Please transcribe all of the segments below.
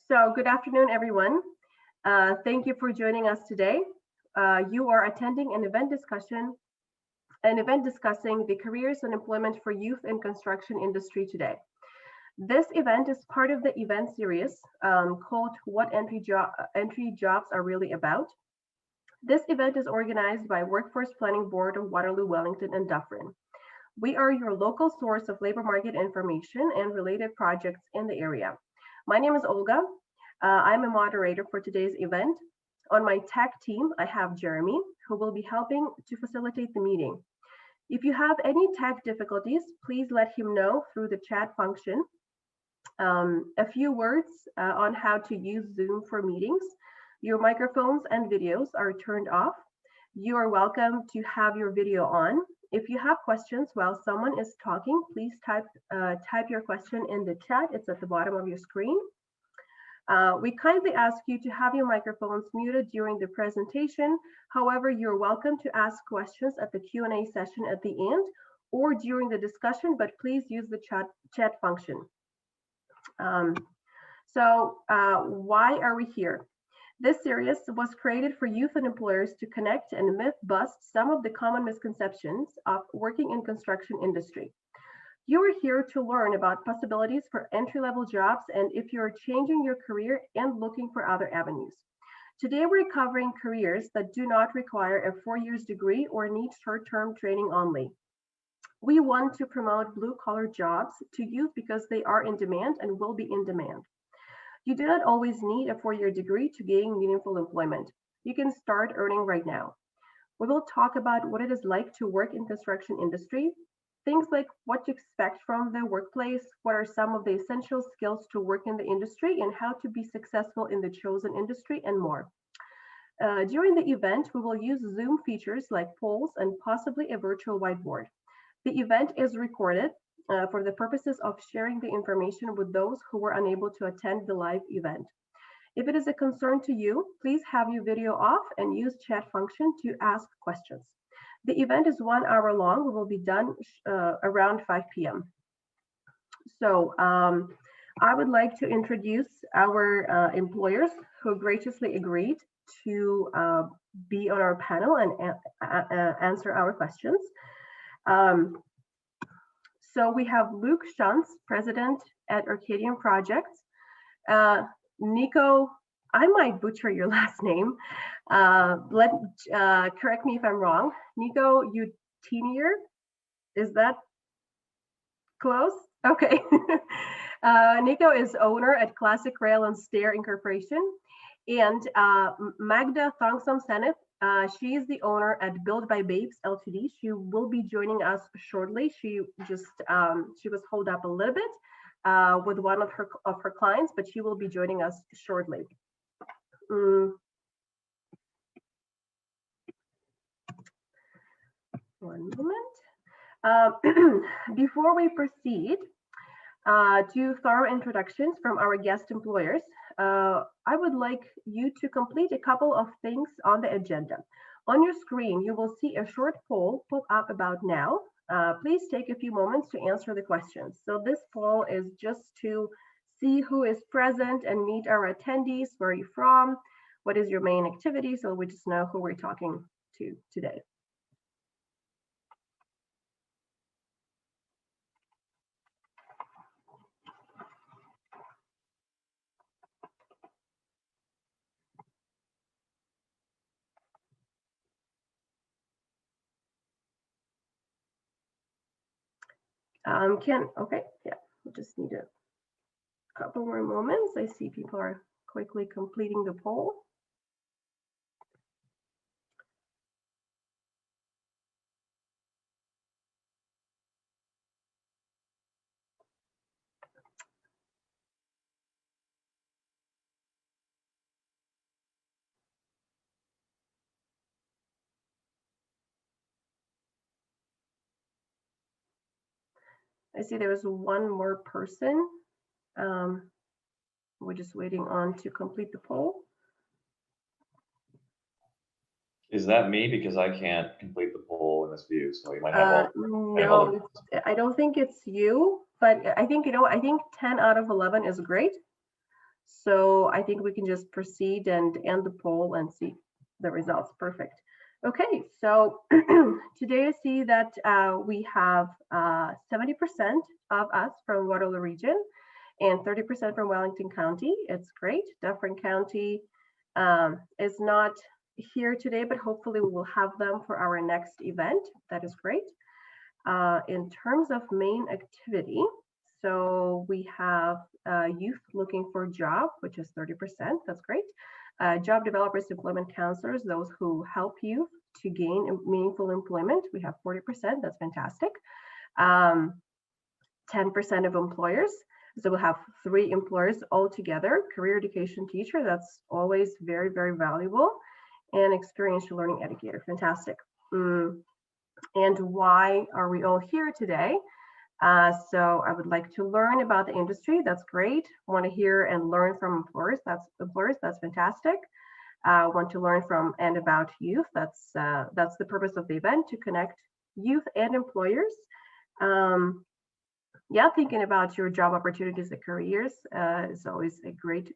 So good afternoon, everyone. Thank you for joining us today. You are attending an event discussion, discussing the careers and employment for youth in construction industry today. This event is part of the event series called What Entry Jobs Are Really About. This event is organized by Workforce Planning Board of Waterloo, Wellington, and Dufferin. We are your local source of labor market information and related projects in the area. My name is Olga. I'm a moderator for today's event. On my tech team, I have Jeremy, who will be helping to facilitate the meeting. If you have any tech difficulties, please let him know through the chat function. A few words on how to use Zoom for meetings. Your microphones and videos are turned off. You are welcome to have your video on. If you have questions while someone is talking, please type your question in the chat. It's at the bottom of your screen. We kindly ask you to have your microphones muted during the presentation. However, you're welcome to ask questions at the Q&A session at the end or during the discussion, but please use the chat function. Why are we here? This series was created for youth and employers to connect and myth bust some of the common misconceptions of working in construction industry. You are here to learn about possibilities for entry-level jobs and if you're changing your career and looking for other avenues. Today, we're covering careers that do not require a 4-year degree or need short-term training only. We want to promote blue-collar jobs to youth because they are in demand and will be in demand. You do not always need a 4-year degree to gain meaningful employment. You can start earning right now. We will talk about what it is like to work in construction industry, things like what to expect from the workplace, what are some of the essential skills to work in the industry, and how to be successful in the chosen industry, and more. During the event, we will use Zoom features like polls and possibly a virtual whiteboard. The event is recorded for the purposes of sharing the information with those who were unable to attend the live event. If it is a concern to you, please have your video off and use chat function to ask questions. The event is 1 hour long. We will be done around 5 p.m. So I would like to introduce our employers who graciously agreed to be on our panel and answer our questions. So we have Luke Shantz, President at Arcadia Projects. Nico, I might butcher your last name. Correct me if I'm wrong. Nico Utinier, is that close? Okay. Nico is owner at Classic Rail and Stair Incorporation. And Magda Thongsom Seneth, she is the owner at Build by Babes Ltd. She will be joining us shortly. She was held up a little bit with one of her clients, but she will be joining us shortly. One moment. Before we proceed to thorough introductions from our guest employers, I would like you to complete a couple of things on the agenda. On your screen, you will see a short poll pop up about now. Please take a few moments to answer the questions. So this poll is just to see who is present and meet our attendees. Where are you from? What is your main activity? So we just know who we're talking to today. Okay, yeah, we just need a couple more moments. I see people are quickly completing the poll. I see there was one more person. We're just waiting on to complete the poll. Is that me? Because I can't complete the poll in this view, so you might have no, I don't think it's you, but I think, I think 10 out of 11 is great. So I think we can just proceed and end the poll and see the results. Perfect. Okay, so today I see that we have 70% of us from Waterloo region and 30% from Wellington County. It's great. Dufferin County is not here today, but hopefully we will have them for our next event. That is great. In terms of main activity, so we have youth looking for a job, which is 30%. That's great. Job developers, employment counselors, those who help youth to gain meaningful employment. We have 40%. That's fantastic. 10% of employers. So we'll have 3 employers altogether. Career education teacher, that's always very, very valuable. And experiential learning educator, fantastic. And why are we all here today? So I would like to learn about the industry. That's great. Want to hear and learn from employers. That's fantastic. Want to learn from and about youth. That's the purpose of the event, to connect youth and employers. Yeah, thinking about your job opportunities and careers is always a great,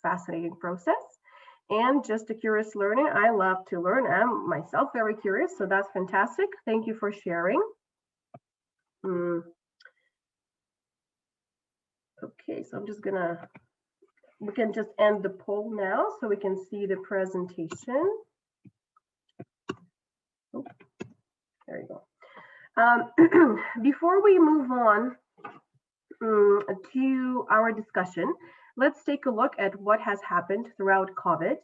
fascinating process. And just a curious learning. I love to learn. I'm myself very curious, so that's fantastic. Thank you for sharing. Okay, so I'm just we can just end the poll now so we can see the presentation. Oh, there you go. Before we move on to our discussion, let's take a look at what has happened throughout COVID.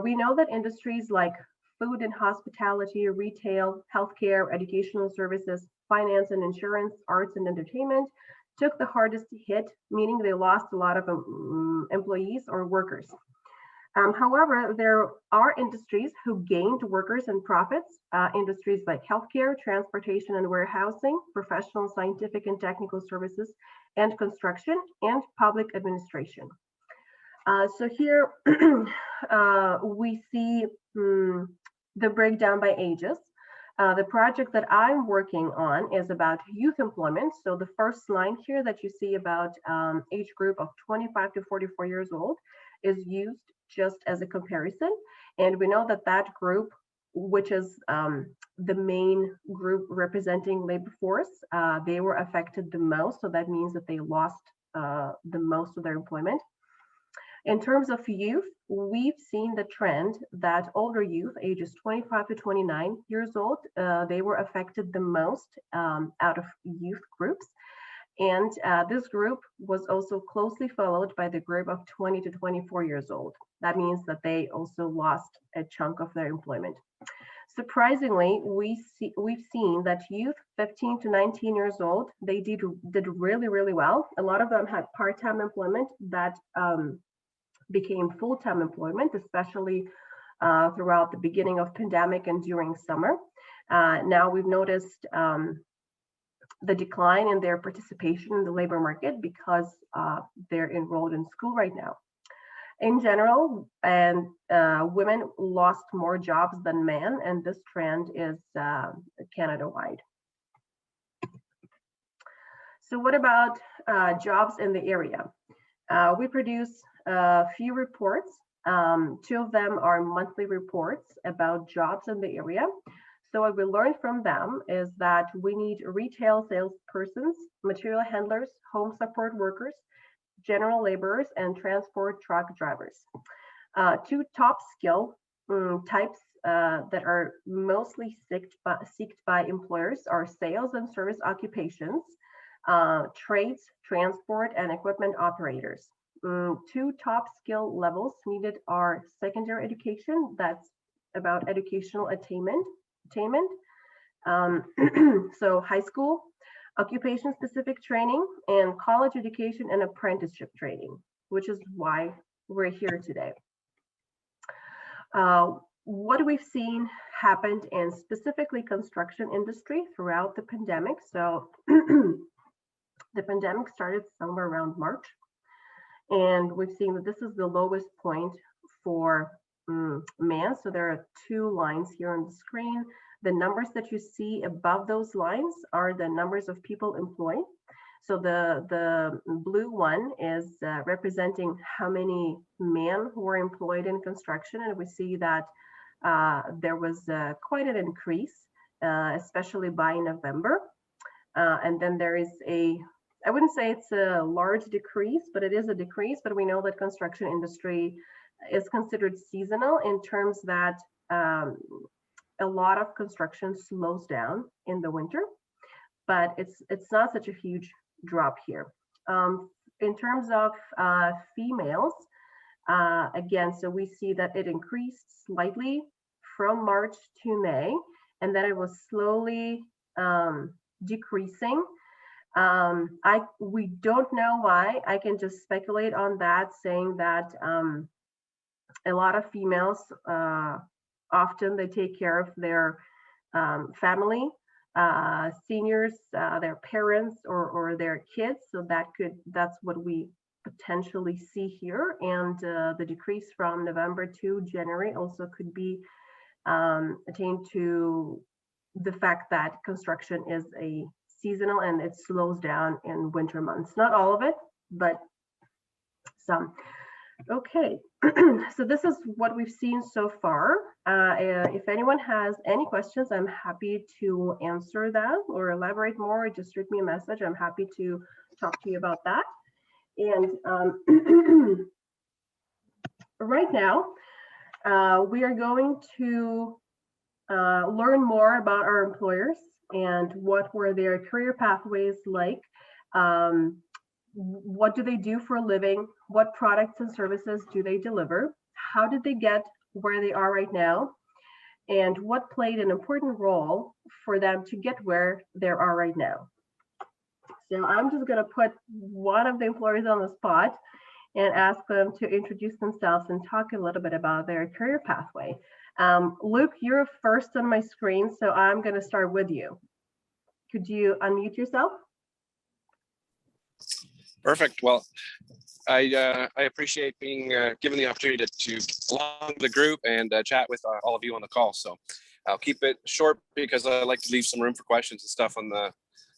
We know that industries like food and hospitality, retail, healthcare, educational services, finance and insurance, arts and entertainment took the hardest hit, meaning they lost a lot of employees or workers. However, there are industries who gained workers and profits, industries like healthcare, transportation and warehousing, professional, scientific and technical services, and construction, and public administration. So here we see the breakdown by ages. The project that I'm working on is about youth employment. So the first line here that you see about age group of 25 to 44 years old is used just as a comparison. And we know that that group, which is the main group representing labor force, they were affected the most. So that means that they lost the most of their employment. In terms of youth, we've seen the trend that older youth, ages 25 to 29 years old, they were affected the most out of youth groups. And this group was also closely followed by the group of 20 to 24 years old. That means that they also lost a chunk of their employment. Surprisingly, we've seen that youth 15 to 19 years old, they did really, really well. A lot of them had part-time employment that became full-time employment, especially throughout the beginning of pandemic and during summer. Now we've noticed the decline in their participation in the labor market because they're enrolled in school right now. In general, and women lost more jobs than men, and this trend is Canada-wide. So what about jobs in the area? We produce a few reports. 2 of them are monthly reports about jobs in the area. So what we learned from them is that we need retail salespersons, material handlers, home support workers, general laborers, and transport truck drivers. 2 top skill types that are mostly sought by employers are sales and service occupations, trades, transport, and equipment operators. 2 top skill levels needed are secondary education, that's about educational attainment. So high school, occupation-specific training, and college education and apprenticeship training, which is why we're here today. What we've seen happened in specifically construction industry throughout the pandemic. So the pandemic started somewhere around March, and we've seen that this is the lowest point for men. So there are 2 lines here on the screen. The numbers that you see above those lines are the numbers of people employed. So the blue one is representing how many men were employed in construction, and we see that there was quite an increase, especially by November. And then there is I wouldn't say it's a large decrease, but it is a decrease. But we know that construction industry is considered seasonal in terms that a lot of construction slows down in the winter, but it's not such a huge drop here. In terms of females, again, so we see that it increased slightly from March to May, and then it was slowly decreasing. We don't know why. I can just speculate on that, saying that a lot of females often they take care of their family, seniors, their parents, or their kids. So that's what we potentially see here. And the decrease from November to January also could be attained to the fact that construction is a seasonal and it slows down in winter months. Not all of it, but some. Okay, so this is what we've seen so far. If anyone has any questions, I'm happy to answer them or elaborate more. Just shoot me a message. I'm happy to talk to you about that. And right now, we are going to learn more about our employers and what were their career pathways like. What do they do for a living? What products and services do they deliver? How did they get where they are right now? And what played an important role for them to get where they are right now? So I'm just going to put one of the employees on the spot and ask them to introduce themselves and talk a little bit about their career pathway. Luke, you're first on my screen, so I'm going to start with you. Could you unmute yourself? Perfect. Well, I appreciate being given the opportunity to belong to the group and chat with all of you on the call. So I'll keep it short because I like to leave some room for questions and stuff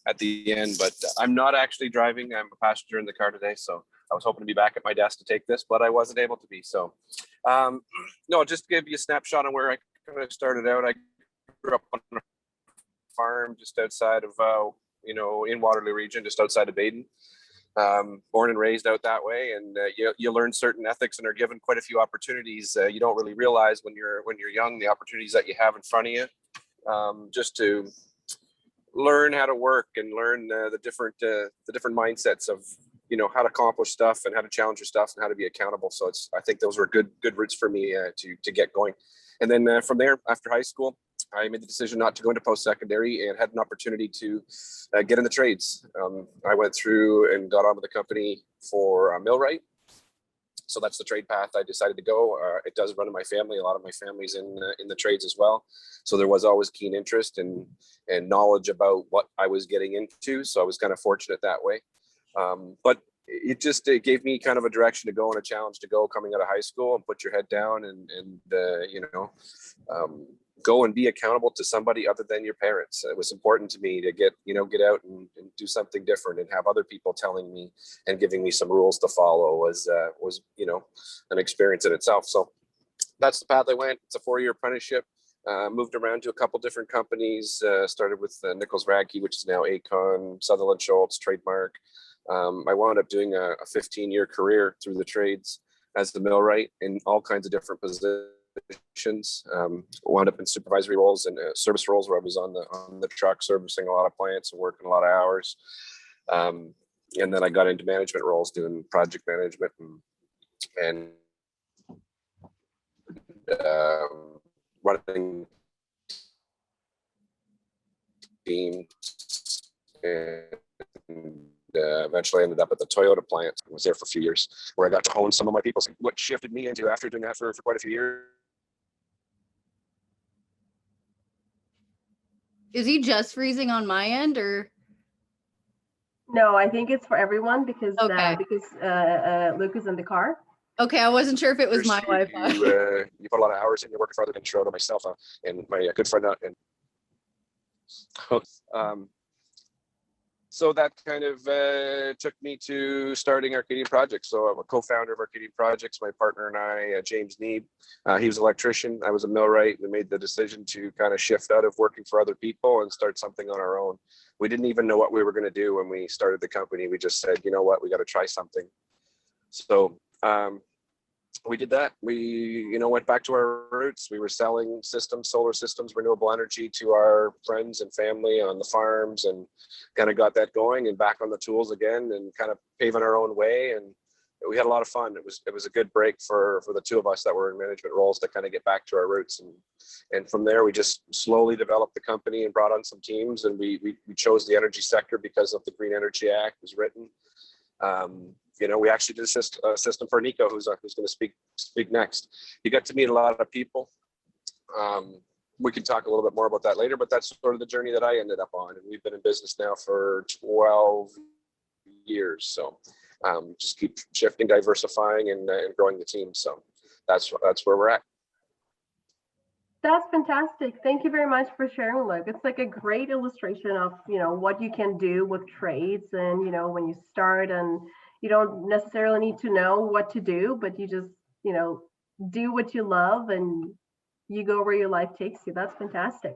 at the end. But I'm not actually driving. I'm a passenger in the car today, so I was hoping to be back at my desk to take this, but I wasn't able to be. So no, just to give you a snapshot on where I kind of started out. I grew up on a farm just outside of in Waterloo region, just outside of Baden. Born and raised out that way, and you learn certain ethics and are given quite a few opportunities. You don't really realize when you're young the opportunities that you have in front of you, just to learn how to work and learn the different mindsets of how to accomplish stuff and how to challenge your stuff and how to be accountable. So I think those were good routes for me to get going. And then from there, after high school, I made the decision not to go into post-secondary and had an opportunity to get in the trades. I went through and got on with the company for millwright. So that's the trade path I decided to go. It does run in my family. A lot of my family's in the trades as well. So there was always keen interest and knowledge about what I was getting into. So I was kind of fortunate that way. But it gave me kind of a direction to go and a challenge to go coming out of high school and put your head down and go and be accountable to somebody other than your parents. It was important to me to get out and do something different and have other people telling me and giving me some rules to follow was an experience in itself. So that's the path I went. It's a 4-year apprenticeship. Moved around to a couple different companies. Started with Nichols Radke, which is now Acon, Sutherland Schultz, Trademark. I wound up doing a 15-year career through the trades as the millwright in all kinds of different positions. Wound up in supervisory roles and service roles where I was on the truck servicing a lot of plants and working a lot of hours. And then I got into management roles doing project management and running teams, and eventually ended up at the Toyota plant. I was there for a few years where I got to hone some of my people. What shifted me into after doing that for quite a few years. Is he just freezing on my end, or? No, I think it's for everyone because Okay. Luke is in the car. Okay, I wasn't sure if it was my Wi-Fi. You put a lot of hours in your work for other than show to myself and my good friend So that kind of took me to starting Arcadia Projects. So I'm a co-founder of Arcadia Projects. My partner and I, James Neeb, he was an electrician. I was a millwright. We made the decision to kind of shift out of working for other people and start something on our own. We didn't even know what we were going to do when we started the company. We just said, you know what, we got to try something. So we did that. We, went back to our roots. We were selling systems, solar systems, renewable energy to our friends and family on the farms, and kind of got that going and back on the tools again and kind of paving our own way. And we had a lot of fun. It was a good break for the two of us that were in management roles to kind of get back to our roots. And from there, we just slowly developed the company and brought on some teams. And we chose the energy sector because of the Green Energy Act was written. We actually did a system for Nico, who's going to speak next. You got to meet a lot of people. We can talk a little bit more about that later, but that's sort of the journey that I ended up on. And we've been in business now for 12 years. So just keep shifting, diversifying, and growing the team. So that's where we're at. That's fantastic. Thank you very much for sharing, Luke. It's like a great illustration of, what you can do with trades and, when you start, and you don't necessarily need to know what to do, but you just, do what you love and you go where your life takes you. That's fantastic.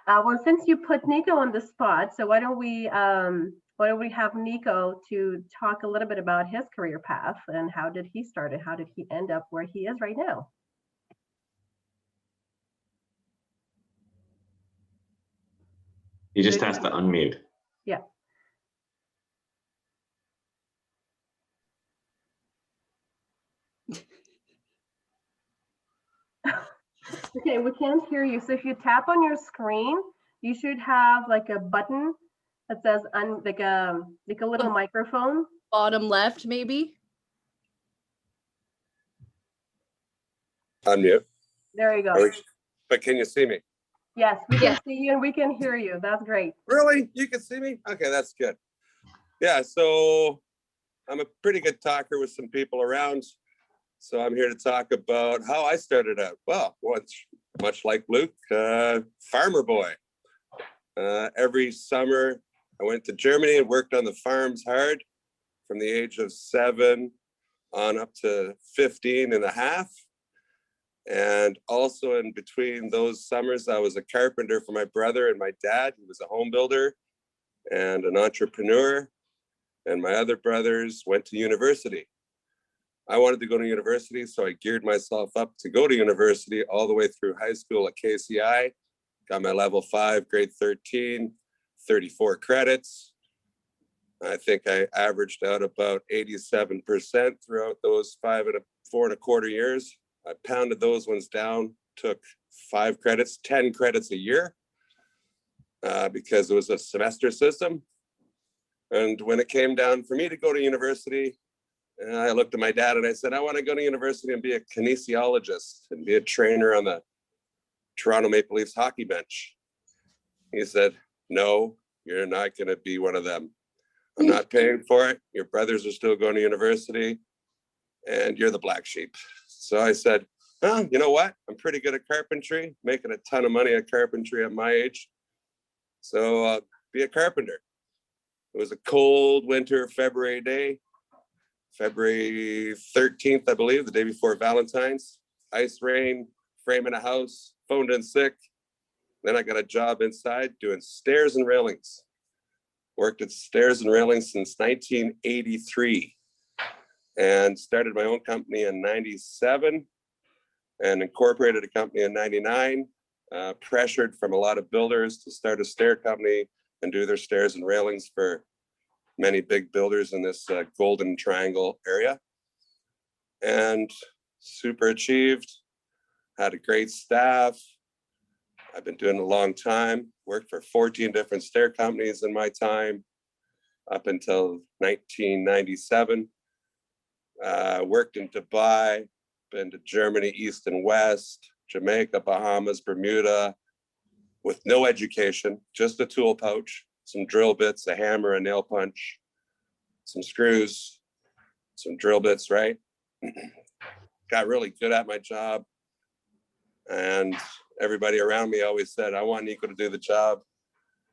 Well, since you put Nico on the spot, so why don't we have Nico to talk a little bit about his career path and how did he start and how did he end up where he is right now? You just has to unmute. Yeah. Okay, we can't hear you. So if you tap on your screen, you should have like a button that says like a little microphone. Bottom left, maybe. Unmute. There you go. But can you see me? Yes, we can see you and we can hear you. That's great. Really? You can see me? Okay, that's good. Yeah, so I'm a pretty good talker with some people around. So I'm here to talk about how I started out. Well, much like Luke, farmer boy. Every summer I went to Germany and worked on the farms hard from the age of 7 on up to 15 and a half. And also in between those summers, I was a carpenter for my brother and my dad. He was a home builder and an entrepreneur. And my other brothers went to university. I wanted to go to university, so I geared myself up to go to university all the way through high school at KCI. Got my level 5, grade 13, 34 credits. I think I averaged out about 87% throughout those 4.25 years. I pounded those ones down, took 5 credits, 10 credits a year, because it was a semester system. And when it came down for me to go to university, I looked at my dad and I said, I want to go to university and be a kinesiologist and be a trainer on the Toronto Maple Leafs hockey bench. He said, no, you're not going to be one of them. I'm not paying for it. Your brothers are still going to university and you're the black sheep. So I said, oh, you know what? I'm pretty good at carpentry, making a ton of money at carpentry at my age. So be a carpenter. It was a cold winter February day, February 13th, I believe, the day before Valentine's. Ice rain, framing a house, phoned in sick. Then I got a job inside doing stairs and railings. Worked at stairs and railings since 1983 and started my own company in 97 and incorporated a company in 99. Pressured from a lot of builders to start a stair company and do their stairs and railings for many big builders in this Golden Triangle area. And super achieved, had a great staff. I've been doing it a long time, worked for 14 different stair companies in my time up until 1997. Worked in Dubai, been to Germany, East and West, Jamaica, Bahamas, Bermuda, with no education, just a tool pouch, some drill bits, a hammer, a nail punch, some screws, some drill bits, right? Got really good at my job. And everybody around me always said, I want Nico to do the job.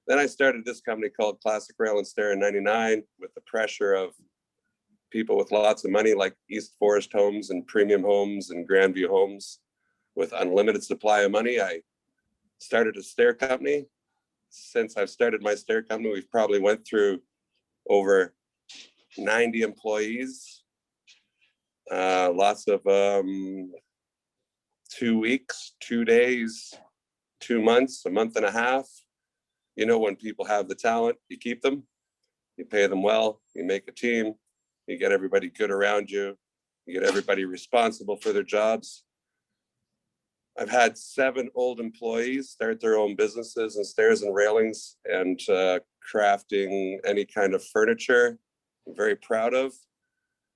Then I started this company called Classic Rail and Stair in 99 with the pressure of people with lots of money like East Forest Homes and Premium Homes and Grandview Homes with unlimited supply of money. I started a stair company. Since I've started my stair company, we've probably went through over 90 employees, lots of 2 weeks, 2 days, 2 months, a month and a half. You know, when people have the talent, you keep them, you pay them well, you make a team, you get everybody good around you, you get everybody responsible for their jobs. I've had 7 old employees start their own businesses in stairs and railings and crafting any kind of furniture. I'm very proud of.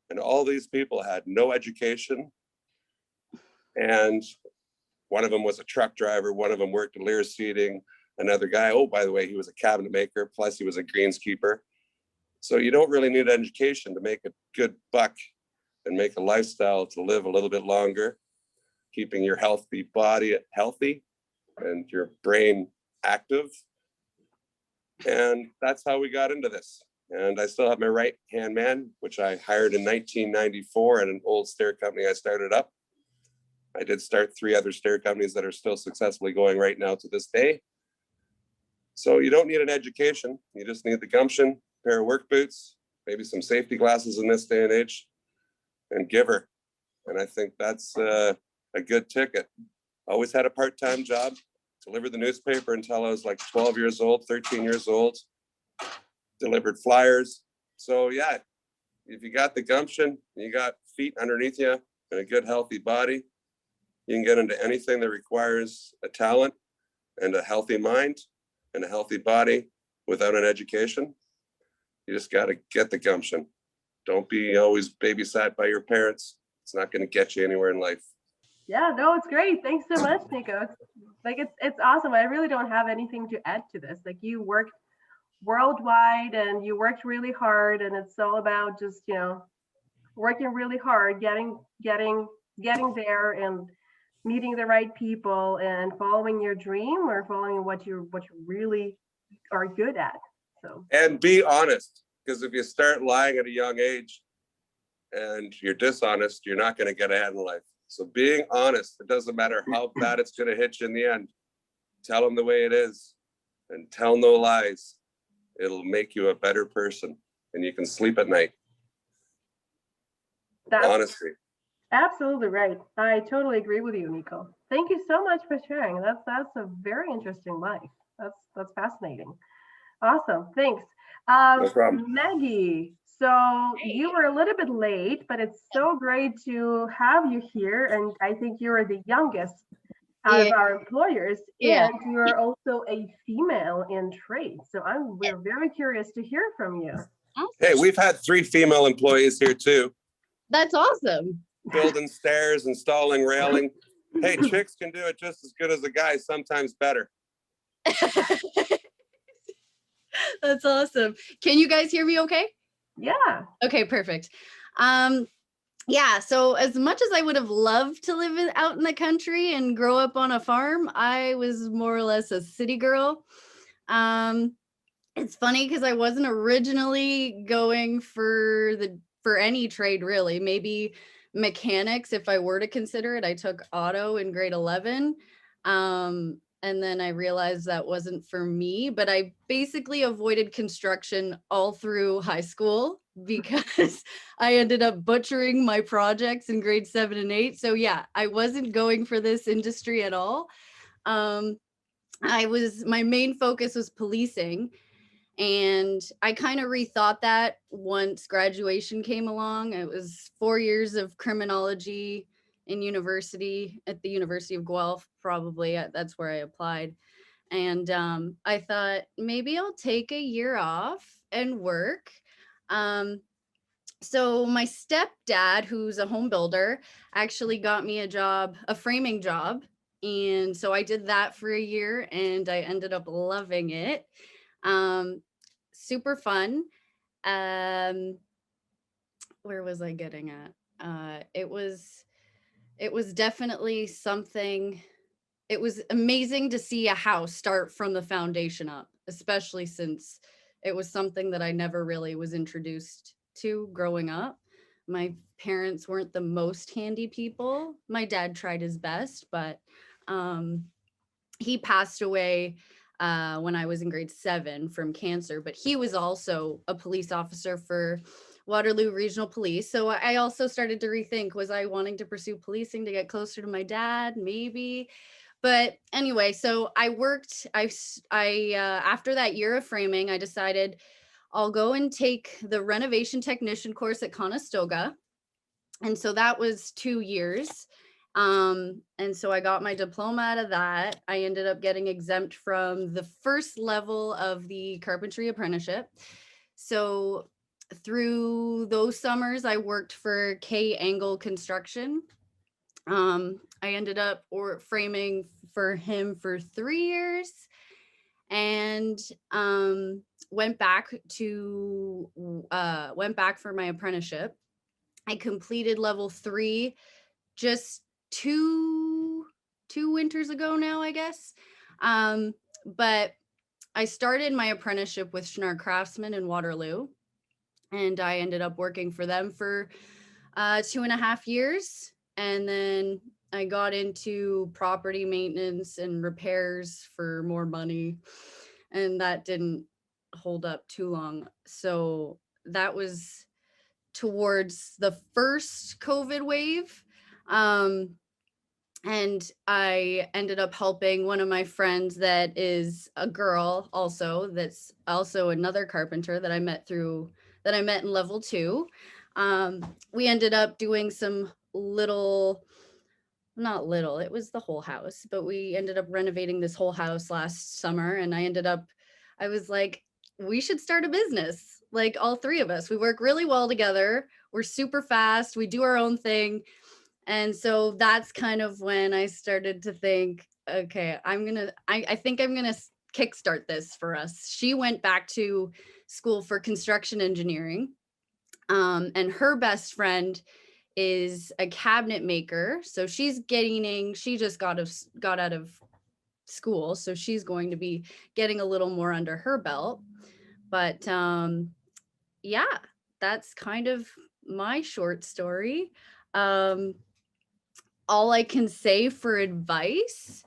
And all these people had no education. And one of them was a truck driver. One of them worked in Lear Seating. Another guy, oh, by the way, he was a cabinet maker. Plus he was a greenskeeper. So you don't really need education to make a good buck and make a lifestyle to live a little bit longer, keeping your healthy body healthy and your brain active. And that's how we got into this. And I still have my right-hand man, which I hired in 1994 at an old stair company I started up. I did start 3 other stair companies that are still successfully going right now to this day. So you don't need an education. You just need the gumption, pair of work boots, maybe some safety glasses in this day and age, and give her. And I think that's a good ticket. Always had a part-time job, delivered the newspaper until I was like 12 years old, 13 years old, delivered flyers. So yeah, if you got the gumption, you got feet underneath you and a good healthy body, you can get into anything that requires a talent and a healthy mind and a healthy body without an education. You just got to get the gumption. Don't be always babysat by your parents. It's not going to get you anywhere in life. Yeah, no, it's great. Thanks so much, Nico. It's awesome. I really don't have anything to add to this. Like, you worked worldwide and you worked really hard, and it's all about just, working really hard, getting there and meeting the right people and following your dream or following what you really are good at. So, and be honest, because if you start lying at a young age and you're dishonest, you're not going to get ahead in life. So being honest, it doesn't matter how bad it's going to hit you in the end. Tell them the way it is and tell no lies. It'll make you a better person and you can sleep at night. that's Honestly. absolutely right. I totally agree with you, Nico. Thank you so much for sharing. That's a very interesting life. That's fascinating. Awesome. Thanks. No problem. Maggie, so you were a little bit late, but it's so great to have you here. And I think you're the youngest out of our employers, and you're also a female in trade. So we're very curious to hear from you. Hey, we've had 3 female employees here too. That's awesome. Building stairs, installing railing. Hey, chicks can do it just as good as the guys, sometimes better. That's awesome. Can you guys hear me okay? Yeah. Okay, perfect. Yeah, so as much as I would have loved to live out in the country and grow up on a farm, I was more or less a city girl. It's funny because I wasn't originally going for any trade really, maybe mechanics if I were to consider it. I took auto in grade 11. And then I realized that wasn't for me, but I basically avoided construction all through high school because I ended up butchering my projects in grade 7 and 8. So yeah, I wasn't going for this industry at all. My main focus was policing, and I kind of rethought that once graduation came along. It was 4 years of criminology in university at the University of Guelph, probably. That's where I applied. And I thought maybe I'll take a year off and work. So my stepdad, who's a home builder, actually got me a framing job. And so I did that for a year and I ended up loving it. Super fun. Where was I getting at? It was definitely something. It was amazing to see a house start from the foundation up, especially since it was something that I never really was introduced to growing up. My parents weren't the most handy people. My dad tried his best, but he passed away when I was in grade 7 from cancer, but he was also a police officer for Waterloo Regional Police. So I also started to rethink, was I wanting to pursue policing to get closer to my dad? Maybe. But anyway, so I worked, after that year of framing, I decided I'll go and take the renovation technician course at Conestoga. And so that was 2 years. And so I got my diploma out of that. I ended up getting exempt from the first level of the carpentry apprenticeship. So through those summers, I worked for K Angle Construction. I ended up framing for him for 3 years, and went back for my apprenticeship. I completed level 3 just two winters ago now, I guess. But I started my apprenticeship with Schnarr Craftsman in Waterloo, and I ended up working for them for 2.5 years. And then I got into property maintenance and repairs for more money, and that didn't hold up too long. So that was towards the first COVID wave. And I ended up helping one of my friends that is a girl also, that's also another carpenter that I met in level 2. We ended up doing some not little, it was the whole house, but we ended up renovating this whole house last summer. And I was like, we should start a business. Like, all 3 of us, we work really well together. We're super fast. We do our own thing. And so that's kind of when I started to think, okay, I think I'm gonna kickstart this for us. She went back to school for construction engineering. And her best friend is a cabinet maker. So she just got out of school. So she's going to be getting a little more under her belt. But yeah, that's kind of my short story. All I can say for advice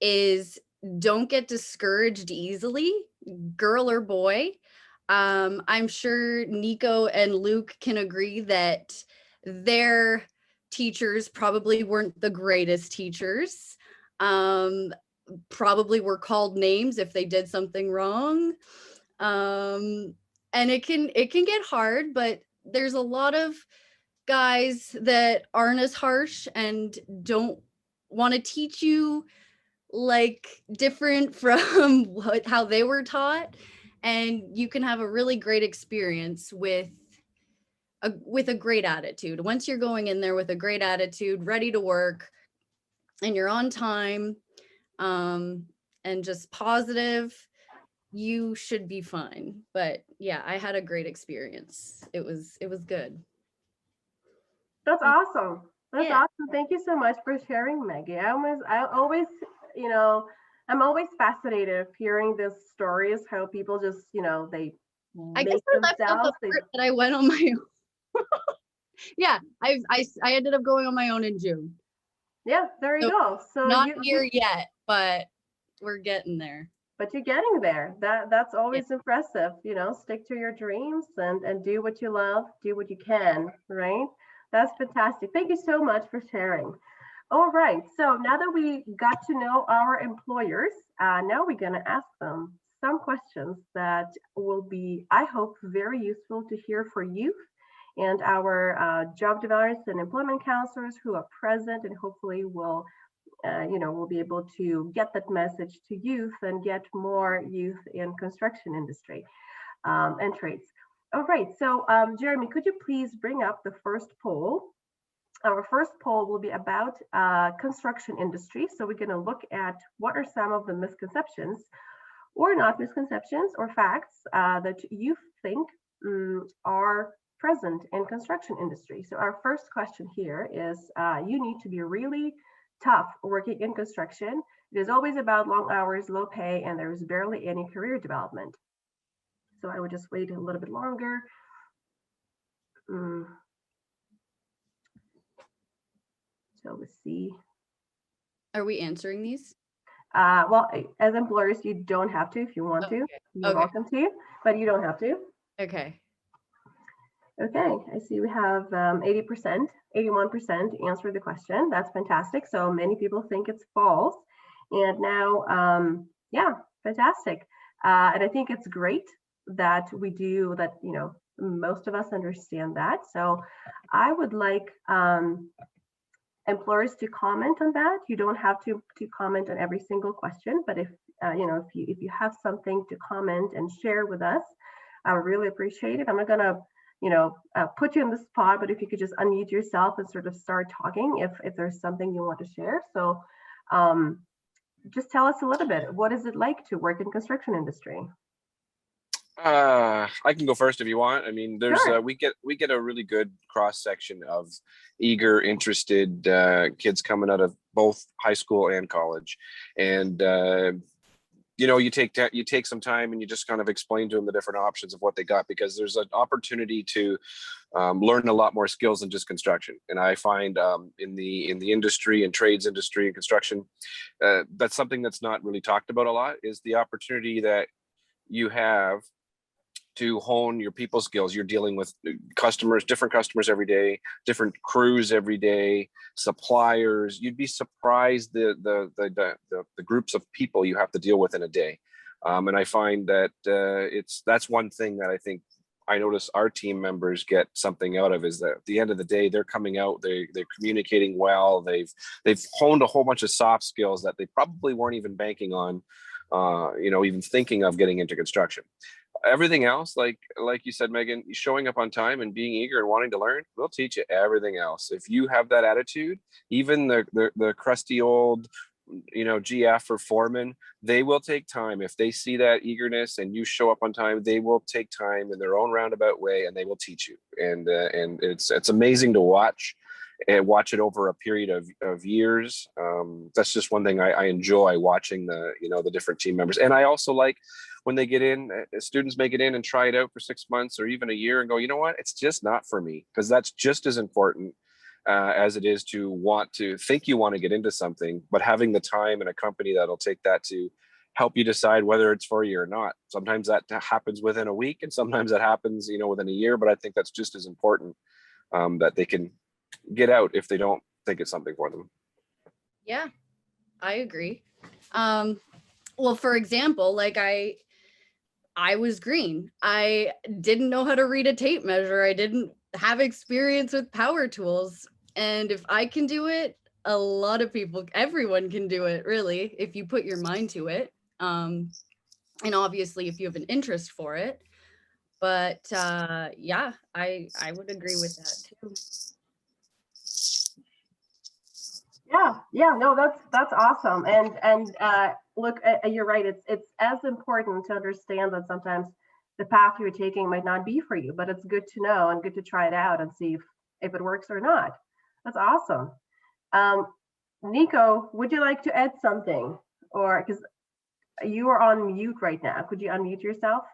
is don't get discouraged easily, girl or boy. I'm sure Nico and Luke can agree that their teachers probably weren't the greatest teachers. Probably were called names if they did something wrong. And it can get hard, but there's a lot of guys that aren't as harsh and don't want to teach you like different from how they were taught, and you can have a really great experience with a great attitude. Once you're going in there with a great attitude, ready to work, and you're on time, and just positive, you should be fine. But yeah, I had a great experience. It was good. That's awesome. That's Yeah. awesome. Thank you so much for sharing, Maggie. I always, you know, I'm always fascinated of hearing these stories, how people just, they I guess make I left out the themselves. part that I went on my own. Yeah, I ended up going on my own in June. Yeah, there you So, go. So not here yet, but we're getting there. but you're getting there. That's always impressive. Stick to your dreams and do what you love, do what you can, right? That's fantastic. Thank you so much for sharing. All right, so now that we got to know our employers, now we're gonna ask them some questions that will be, I hope, very useful to hear for youth and our job developers and employment counselors who are present, and hopefully will we'll be able to get that message to youth and get more youth in construction industry and trades. All right, so Jeremy, could you please bring up the first poll? Our first poll will be about construction industry. So we're going to look at what are some of the misconceptions or not misconceptions or facts that you think are present in construction industry. So our first question here is you need to be really tough working in construction. It is always about long hours, low pay, and there's barely any career development. So I would just wait a little bit longer. So let's see. Are we answering these? Well, as employers, you don't have to if you want to. You're Okay. welcome to, but you don't have to. Okay. Okay, I see we have 80%, 81% answer the question. That's fantastic. So many people think it's false. And now, yeah, fantastic. And I think it's great that we do that, you know, most of us understand that. So I would like employers to comment on that. You don't have to comment on every single question, but if you know, if you have something to comment and share with us, I would really appreciate it. I'm not gonna, you know, put you in the spot, but if you could just unmute yourself and sort of start talking if there's something you want to share. So just tell us a little bit, what is it like to work in construction industry? I can go first if you want. I mean, there's Sure. we get a really good cross section of eager, interested kids coming out of both high school and college, and you know, you take some time and you just kind of explain to them the different options of what they got, because there's an opportunity to learn a lot more skills than just construction. And I find in the industry and trades industry and construction, that's something that's not really talked about a lot, is the opportunity that you have to hone your people skills. You're dealing with customers, different customers every day, different crews every day, suppliers. You'd be surprised the groups of people you have to deal with in a day. And I find that that's one thing that I think I notice our team members get something out of, is that at the end of the day, they're coming out, they're communicating well, they've honed a whole bunch of soft skills that they probably weren't even banking on, you know, even thinking of getting into construction. Everything else, like you said, Megan, showing up on time and being eager and wanting to learn, we'll teach you everything else. If you have that attitude, even the crusty old, you know, GF or foreman, they will take time. If they see that eagerness and you show up on time, they will take time in their own roundabout way and they will teach you. And it's amazing to watch it over a period of years. That's just one thing I enjoy watching, the different team members. And I also like when they get in, students may get in and try it out for 6 months or even a year and go, you know what, it's just not for me, because that's just as important as it is to want to think you want to get into something, but having the time and a company that'll take that to help you decide whether it's for you or not. Sometimes that happens within a week and sometimes that happens, you know, within a year, but I think that's just as important, that they can get out if they don't think it's something for them. Yeah, I agree. Well, for example, like I was green. I didn't know how to read a tape measure. I didn't have experience with power tools. And if I can do it, a lot of people, everyone can do it, really, if you put your mind to it. And obviously, if you have an interest for it. But yeah, I would agree with that too. Yeah, no, that's awesome. And look, you're right. It's as important to understand that sometimes the path you're taking might not be for you, but it's good to know and good to try it out and see if it works or not. That's awesome. Nico, would you like to add something, or because you are on mute right now? Could you unmute yourself?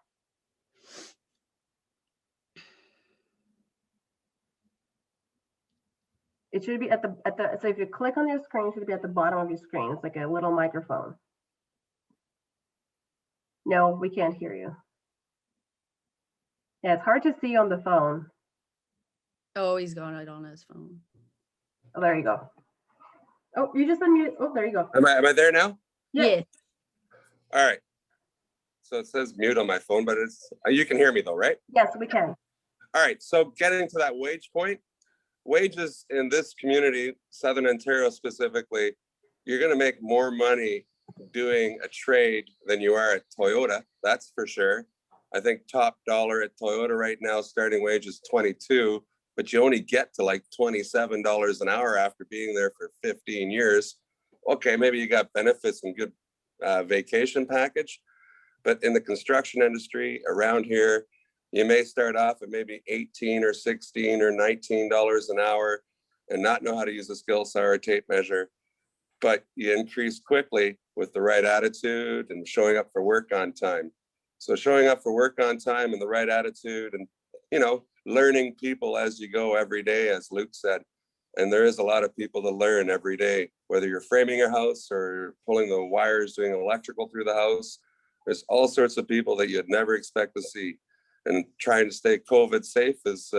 It should be at the so if you click on your screen, it should be at the bottom of your screen. It's like a little microphone. No, we can't hear you. Yeah, it's hard to see on the phone. Oh, he's got it on his phone. Oh, there you go. Oh, you just unmuted. Oh, there you go. Am I there now? Yeah. All right. So it says mute on my phone, but it's you can hear me though, right? Yes, we can. All right. So getting to that wage point, wages in this community, Southern Ontario specifically, you're going to make more money doing a trade than you are at Toyota. That's for sure. I think top dollar at Toyota right now, starting wage is 22, but you only get to like $27 an hour after being there for 15 years. Okay, maybe you got benefits and good vacation package, but in the construction industry around here, you may start off at maybe 18 or 16 or $19 an hour and not know how to use a skill saw or tape measure. but you increase quickly with the right attitude and showing up for work on time. So showing up for work on time and the right attitude, and, you know, learning people as you go every day, as Luke said. And there is a lot of people to learn every day, whether you're framing your house or pulling the wires, doing electrical through the house. There's all sorts of people that you'd never expect to see. And trying to stay COVID safe is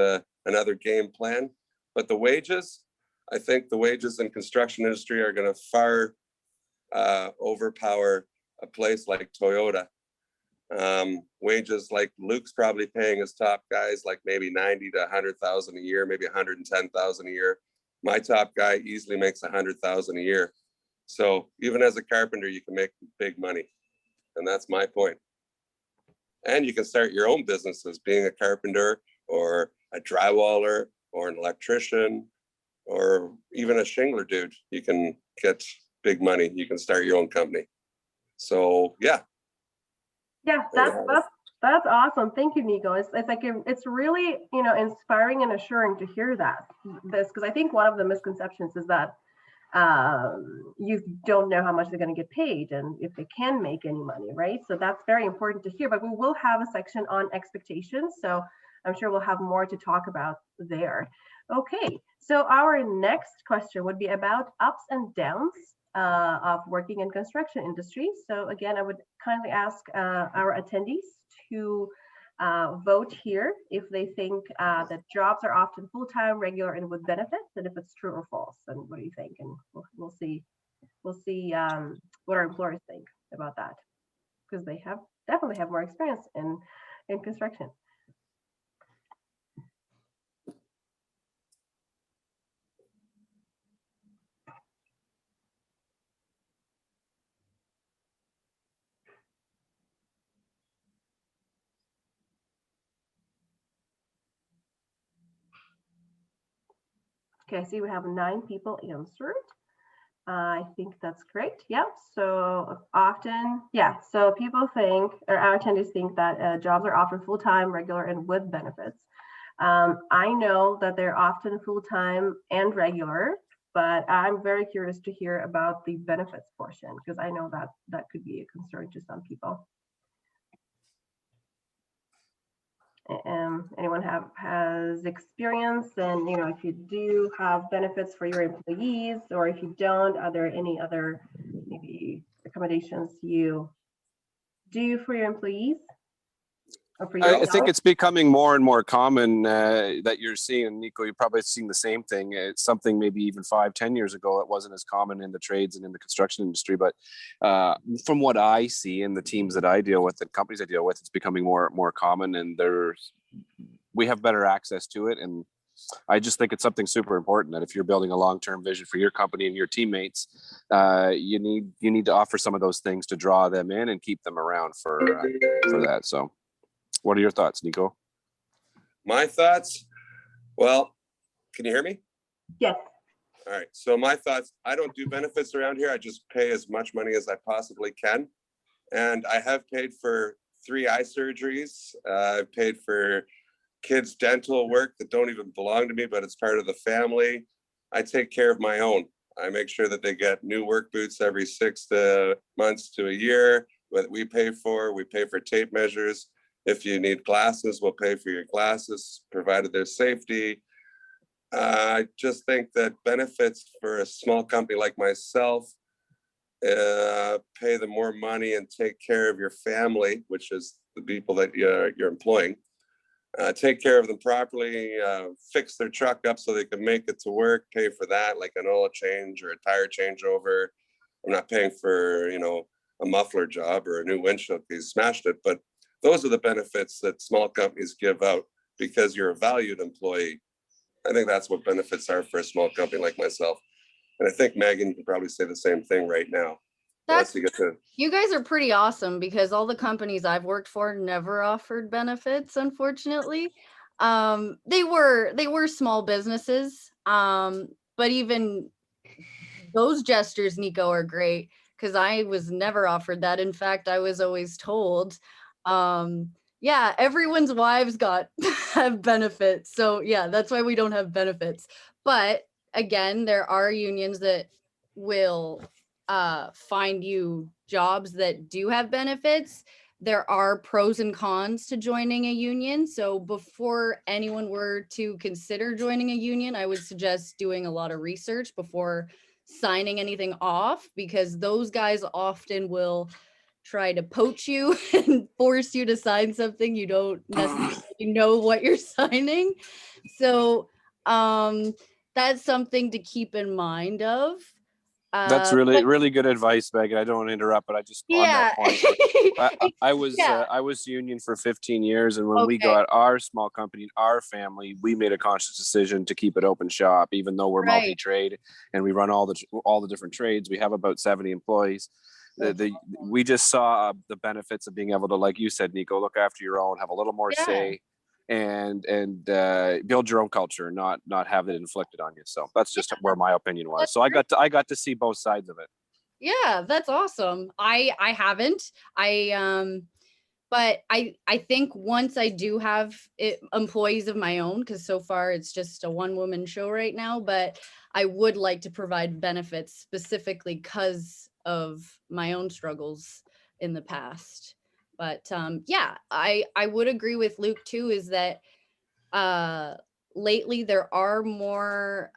another game plan. But the wages, I think the wages in construction industry are going to far overpower a place like Toyota. Wages like Luke's probably paying his top guys like maybe 90 to 100,000 a year, maybe 110,000 a year. My top guy easily makes 100,000 a year. So even as a carpenter, you can make big money. And that's my point. And you can start your own businesses, being a carpenter or a drywaller or an electrician or even a shingler dude. You can get big money. You can start your own company. So yeah. Yeah, that's awesome. Thank you, Nico. It's like it's really, you know, inspiring and assuring to hear this, because I think one of the misconceptions is that you don't know how much they're going to get paid and if they can make any money, right? So that's very important to hear. But we will have a section on expectations, so I'm sure we'll have more to talk about there. Okay, so our next question would be about ups and downs of working in construction industry. So again, I would kindly ask our attendees to vote here if they think that jobs are often full-time, regular, and with benefits, and if it's true or false. And what do you think? And we'll see what our employers think about that, because they definitely have more experience in construction. Okay, I see we have 9 people answered. I think that's great. Yeah, so often, yeah, so people think, or our attendees think that jobs are often full-time, regular, and with benefits. I know that they're often full-time and regular, but I'm very curious to hear about the benefits portion, because I know that that could be a concern to some people. Anyone has experience, and you know, if you do have benefits for your employees, or if you don't, are there any other maybe accommodations you do for your employees or for yourself? I think it's becoming more and more common that you're seeing, Nico, you're probably seeing the same thing. It's something maybe even 5-10 years ago, it wasn't as common in the trades and in the construction industry. But from what I see in the teams that I deal with, the companies I deal with, it's becoming more common, and we have better access to it. And I just think it's something super important that if you're building a long-term vision for your company and your teammates, you need to offer some of those things to draw them in and keep them around for that. So what are your thoughts, Nico? My thoughts? Well, can you hear me? Yes. All right. So my thoughts, I don't do benefits around here. I just pay as much money as I possibly can. And I have paid for 3 eye surgeries. I've paid for kids' dental work that don't even belong to me, but it's part of the family. I take care of my own. I make sure that they get new work boots every 6 months to a year. What we pay for tape measures. If you need glasses, we'll pay for your glasses, provided there's safety. I just think that benefits for a small company like myself, pay them more money and take care of your family, which is the people that you're employing. Take care of them properly, fix their truck up so they can make it to work, pay for that, like an oil change or a tire changeover. I'm not paying for, you know, a muffler job or a new windshield because you smashed it, but those are the benefits that small companies give out because you're a valued employee. I think that's what benefits are for a small company like myself. And I think Megan can probably say the same thing right now. You guys are pretty awesome, because all the companies I've worked for never offered benefits, unfortunately. They were small businesses, but even those gestures, Nico, are great, because I was never offered that. In fact, I was always told, yeah, everyone's wives have benefits. So yeah, that's why we don't have benefits. But again, there are unions that will find you jobs that do have benefits. There are pros and cons to joining a union. So before anyone were to consider joining a union, I would suggest doing a lot of research before signing anything off, because those guys often will try to poach you and force you to sign something you don't necessarily know what you're signing. So that's something to keep in mind of. That's really, But really good advice, Megan. I don't want to interrupt, but I just on yeah. that point, Yeah. I was union for 15 years, and when we Okay. got our small company, our family, we made a conscious decision to keep it open shop, even though we're Right. multi-trade and we run all the different trades. We have about 70 employees. We just saw the benefits of being able to, like you said, Nico, look after your own, have a little more Yeah. say, and build your own culture, not have it inflicted on you. So that's just where my opinion was. That's So I got to see both sides of it. Yeah, that's awesome. I haven't. But I think once I do have employees of my own, because so far it's just a one-woman show right now, but I would like to provide benefits specifically because of my own struggles in the past. But yeah, I would agree with Luke too, is that lately there are more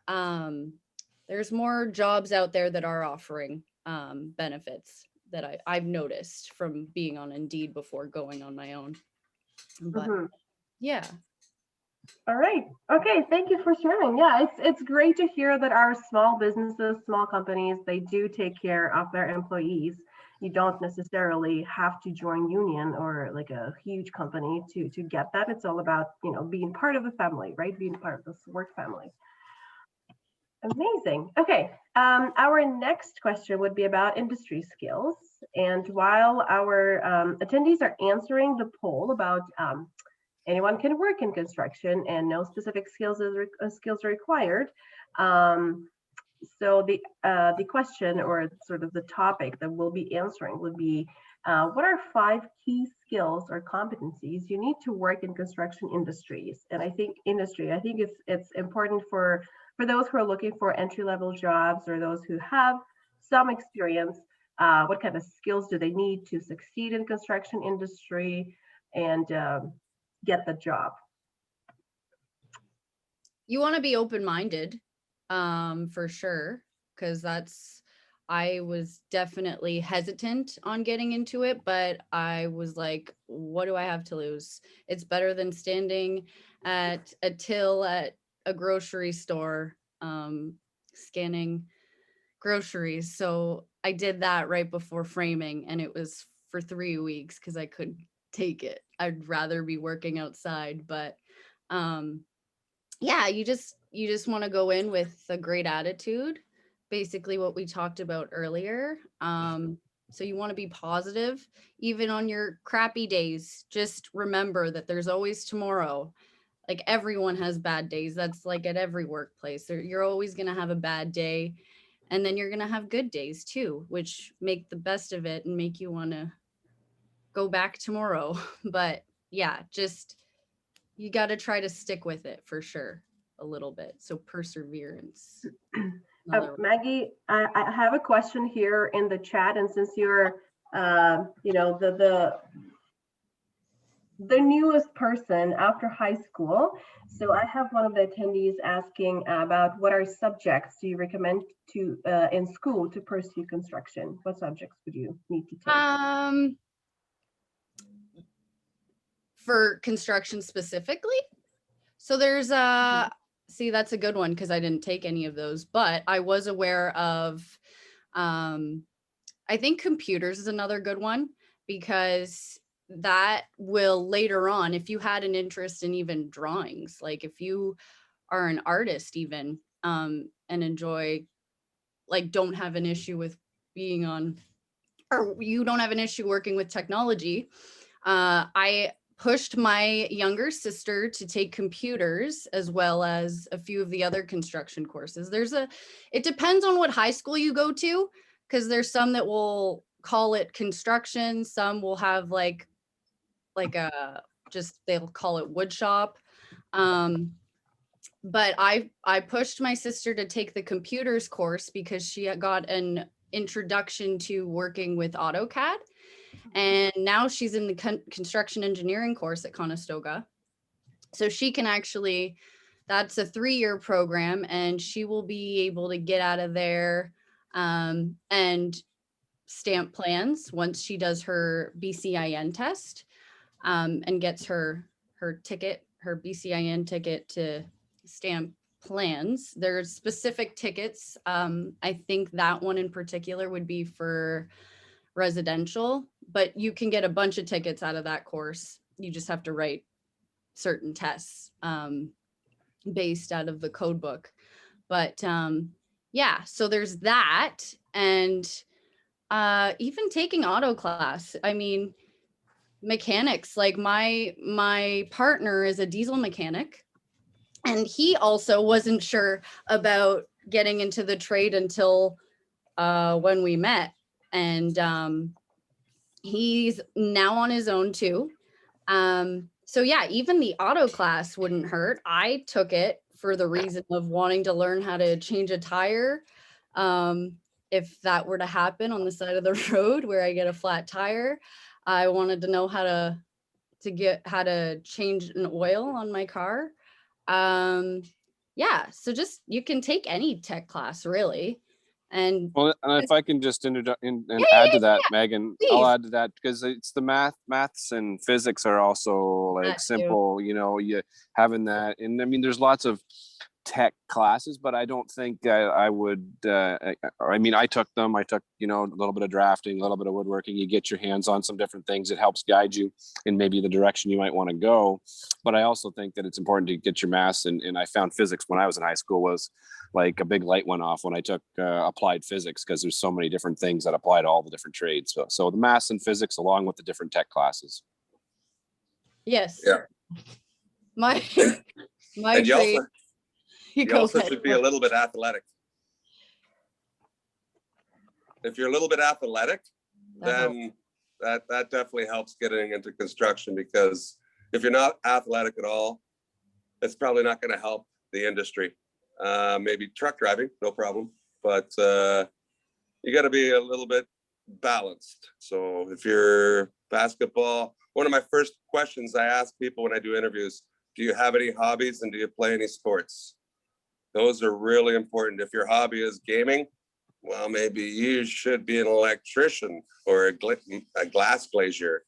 there's more jobs out there that are offering benefits that I've noticed from being on Indeed before going on my own. But yeah. All right. Okay. Thank you for sharing. Yeah, it's great to hear that our small businesses, small companies, they do take care of their employees. You don't necessarily have to join union or like a huge company to get that. It's all about, being part of the family, right? Being part of this work family. Amazing. Okay. Our next question would be about industry skills. And while our attendees are answering the poll about anyone can work in construction and no specific skills are required. So the question, or sort of the topic that we'll be answering, would be what are 5 key skills or competencies you need to work in construction industries? And I think it's important for those who are looking for entry-level jobs, or those who have some experience. What kind of skills do they need to succeed in construction industry and get the job? You want to be open-minded, for sure, because I was definitely hesitant on getting into it, but I was like, what do I have to lose? It's better than standing at a till at a grocery store, scanning groceries. So I did that right before framing, and it was for 3 weeks because I couldn't take it. I'd rather be working outside, but yeah, you just want to go in with a great attitude, basically what we talked about earlier. So you want to be positive even on your crappy days. Just remember that there's always tomorrow. Like, everyone has bad days. That's like at every workplace. You're always going to have a bad day, and then you're going to have good days too, which make the best of it and make you want to go back tomorrow. But yeah, just you got to try to stick with it for sure a little bit. So perseverance. Maggie, I have a question here in the chat, and since you're, the newest person after high school, so I have one of the attendees asking about what are subjects do you recommend to in school to pursue construction? What subjects would you need to take? For construction specifically? So there's see, that's a good one because I didn't take any of those, but I was aware of I think computers is another good one, because that will later on, if you had an interest in even drawings, like if you are an artist even, and enjoy, like, don't have an issue with being on, or you don't have an issue working with technology, I pushed my younger sister to take computers as well as a few of the other construction courses. It depends on what high school you go to, because there's some that will call it construction, some will have like a, just they'll call it wood shop. but I pushed my sister to take the computers course because she had got an introduction to working with AutoCAD. And now she's in the construction engineering course at Conestoga. So she can actually, that's a 3-year program, and she will be able to get out of there and stamp plans once she does her BCIN test and gets her ticket, her BCIN ticket to stamp plans. There's specific tickets. I think that one in particular would be for residential, but you can get a bunch of tickets out of that course. You just have to write certain tests based out of the code book. But yeah, so there's that. And even taking auto class, I mean, mechanics, like my partner is a diesel mechanic, and he also wasn't sure about getting into the trade until when we met. And he's now on his own too. So yeah, even the auto class wouldn't hurt. I took it for the reason of wanting to learn how to change a tire. If that were to happen on the side of the road where I get a flat tire, I wanted to know how to change an oil on my car. Yeah, so just, you can take any tech class really. And Well, and if I can just add to that, Megan, please. I'll add to that because it's the maths and physics are also like That too. simple, you know, you having that. And I mean, there's lots of tech classes, but I don't think I would, I mean, I took them. I took, you know, a little bit of drafting, a little bit of woodworking. You get your hands on some different things. It helps guide you in maybe the direction you might want to go. But I also think that it's important to get your maths. And I found physics when I was in high school was like a big light went off when I took applied physics, because there's so many different things that apply to all the different trades. So the maths and physics along with the different tech classes. Yes. Yeah. My And trade. you also should be a little bit athletic. If you're a little bit athletic, then that definitely helps getting into construction, because if you're not athletic at all, it's probably not going to help the industry. Maybe truck driving, no problem, but you got to be a little bit balanced. So if you're basketball, one of my first questions I ask people when I do interviews, do you have any hobbies and do you play any sports? Those are really important. If your hobby is gaming, well, maybe you should be an electrician or a glass glazier.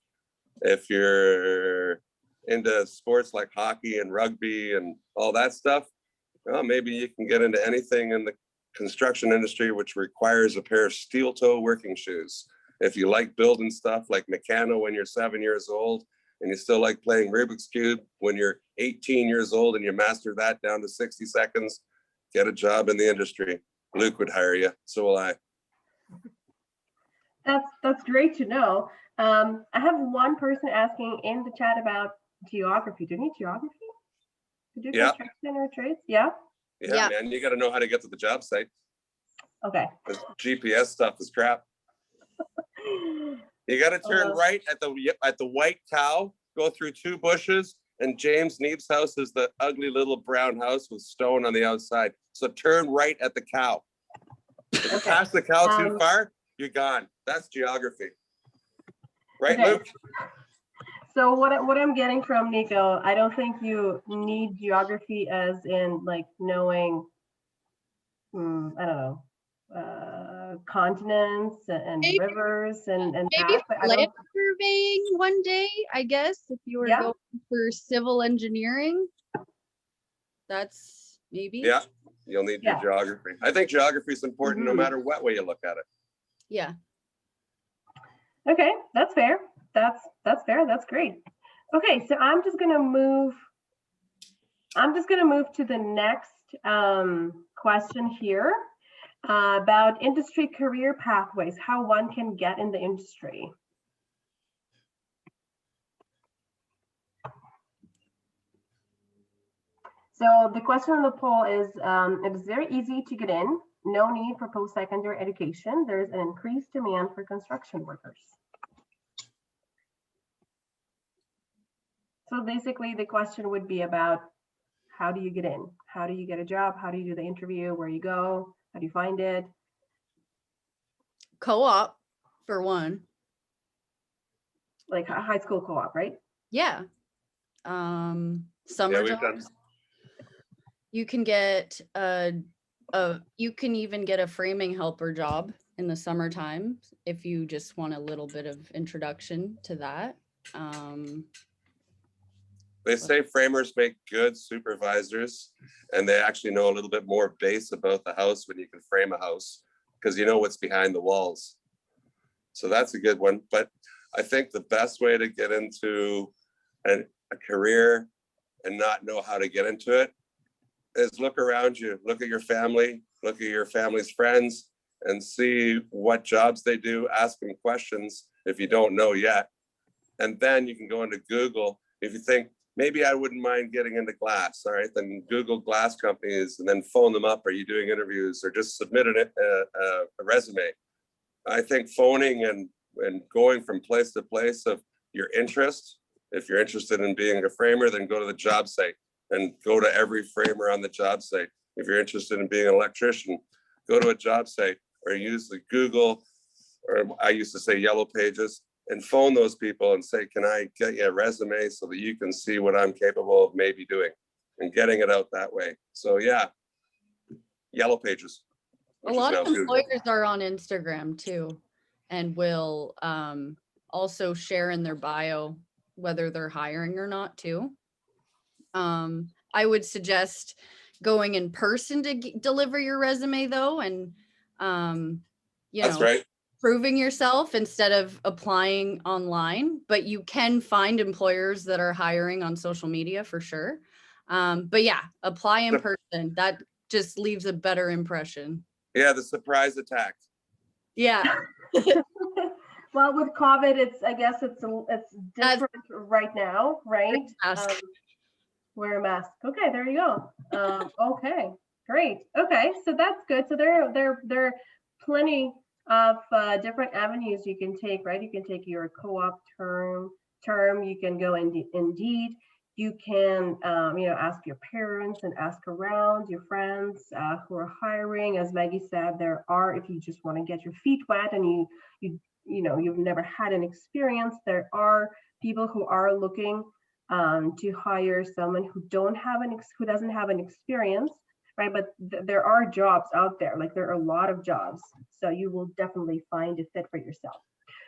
If you're into sports like hockey and rugby and all that stuff, well, maybe you can get into anything in the construction industry which requires a pair of steel toe working shoes. If you like building stuff like Meccano when you're 7 years old, and you still like playing Rubik's Cube when you're 18 years old and you master that down to 60 seconds, get a job in the industry. Luke would hire you. So will I. That's great to know. I have one person asking in the chat about geography. Do you need geography to do construction or trades? Yeah. Yeah, man, you got to know how to get to the job site. Okay. The GPS stuff is crap. You got to turn right at the white cow, go through 2 bushes, and James Neeb's house is the ugly little brown house with stone on the outside. So turn right at the cow. If you pass the cow too far, you're gone. That's geography. Right, okay. Luke? So what I'm getting from Nico, I don't think you need geography as in like knowing, I don't know, continents and Maybe, rivers and maybe that. But I land don't, surveying one day, I guess, if you were going for civil engineering. That's maybe. Yeah, you'll need your geography. I think geography is important no matter what way you look at it. Yeah. Okay, that's fair. That's fair. That's great. Okay, so I'm just gonna move to the next question here about industry career pathways, how one can get in the industry. So the question on the poll is, it is very easy to get in, no need for post-secondary education. There is an increased demand for construction workers. So basically the question would be about How do you get in? How do you get a job? How do you do the interview? Where you go? How do you find it? Co-op for one. Like a high school co-op, right? Yeah. Summer we've done. jobs. You can get you can even get a framing helper job in the summertime if you just want a little bit of introduction to that. They say framers make good supervisors, and they actually know a little bit more base about the house when you can frame a house, because you know what's behind the walls. So that's a good one. But I think the best way to get into a career and not know how to get into it is look around you, look at your family, look at your family's friends, and see what jobs they do. Ask them questions if you don't know yet. And then you can go into Google. If you think, maybe I wouldn't mind getting into glass, all right, then Google glass companies and then phone them up. Are you doing interviews, or just submit a resume? I think phoning and going from place to place of your interest. If you're interested in being a framer, then go to the job site and go to every framer on the job site. If you're interested in being an electrician, go to a job site or use the Google, or I used to say Yellow Pages, and phone those people and say, can I get you a resume so that you can see what I'm capable of maybe doing, and getting it out that way. So yeah, Yellow Pages. A lot of employers are on Instagram too, and will also share in their bio whether they're hiring or not too. I would suggest going in person to deliver your resume though, and That's right. proving yourself instead of applying online. But you can find employers that are hiring on social media for sure. But yeah, apply in person. That just leaves a better impression. Yeah, the surprise attack. Yeah. Well, with COVID, I guess it's different right now, right? Wear a mask. Okay, there you go. Okay, great. Okay, so that's good. So there are plenty of different avenues you can take, right? You can take your co-op term. You can go Indeed. You can, ask your parents and ask around your friends who are hiring. As Maggie said, there are, if you just want to get your feet wet and you've never had an experience, there are people who are looking to hire someone who doesn't have an experience, right? But there are jobs out there. Like, there are a lot of jobs, so you will definitely find a fit for yourself.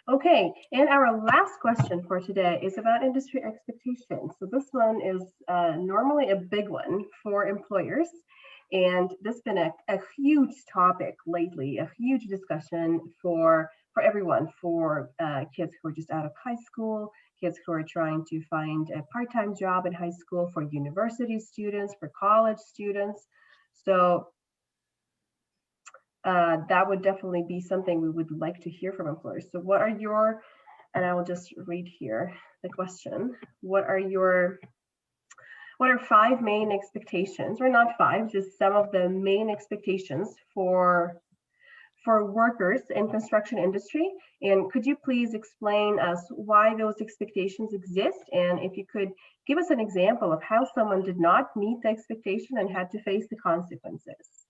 Okay, and our last question for today is about industry expectations. So this one is normally a big one for employers, and this has been a huge topic lately, a huge discussion for everyone, for kids who are just out of high school, kids who are trying to find a part-time job in high school, for university students, for college students. So that would definitely be something we would like to hear from employers. So what are and I will just read here the question. What are 5 main expectations, or not 5, just some of the main expectations for workers in construction industry? And could you please explain us why those expectations exist? And if you could give us an example of how someone did not meet the expectation and had to face the consequences.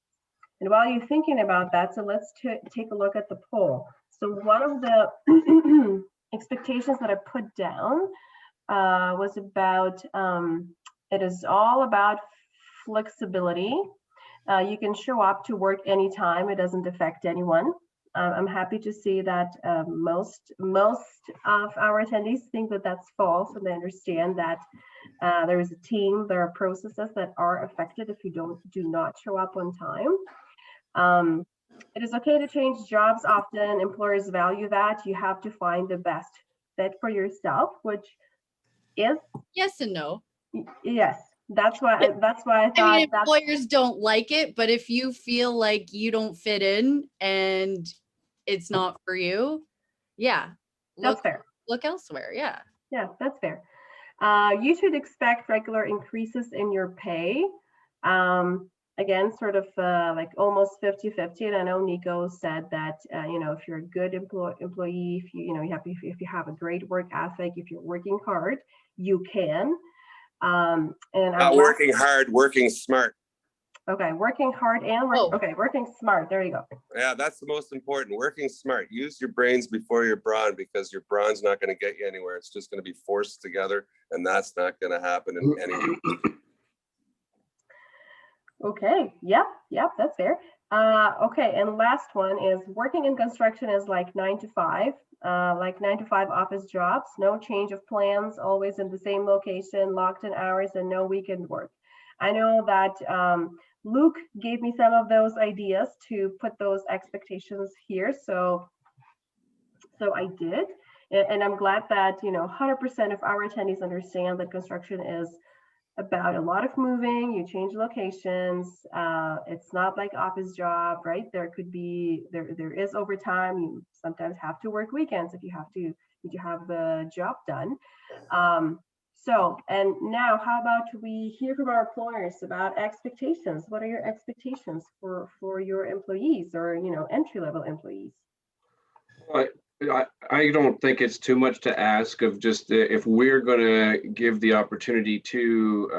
And while you're thinking about that, so let's take a look at the poll. So one of the expectations that I put down was about, it is all about flexibility. You can show up to work anytime. It doesn't affect anyone. I'm happy to see that most of our attendees think that that's false, and they understand that there is a team, there are processes that are affected if you do not show up on time. It is okay to change jobs often. Employers value that. You have to find the best fit for yourself, which is yes and no. Yes. That's why I thought, I mean, employers don't like it, but if you feel like you don't fit in and it's not for you, yeah, that's fair. Look elsewhere. Yeah. Yeah, that's fair. You should expect regular increases in your pay. Again, sort of like almost 50-50. And I know Nico said that, if you're a good employee, if you have a great work ethic, if you're working hard, you can. And Not working hard, working smart. Okay, working hard and okay, working smart. There you go. Yeah, that's the most important. Working smart. Use your brains before your brawn, because your brawn's not going to get you anywhere. It's just going to be forced together, and that's not going to happen in any. Okay, yep, that's fair. Okay, and last one is working in construction is like 9 to 5, like 9 to 5 office jobs, no change of plans, always in the same location, locked in hours, and no weekend work. I know that Luke gave me some of those ideas to put those expectations here, so I did, and I'm glad that 100% of our attendees understand that construction is about a lot of moving. You change locations. It's not like office job, right? There could be there is overtime. You sometimes have to work weekends if you need to have the job done. So, and now how about we hear from our employers about expectations? What are your expectations for your employees, or entry-level employees? I don't think it's too much to ask of just if we're going to give the opportunity to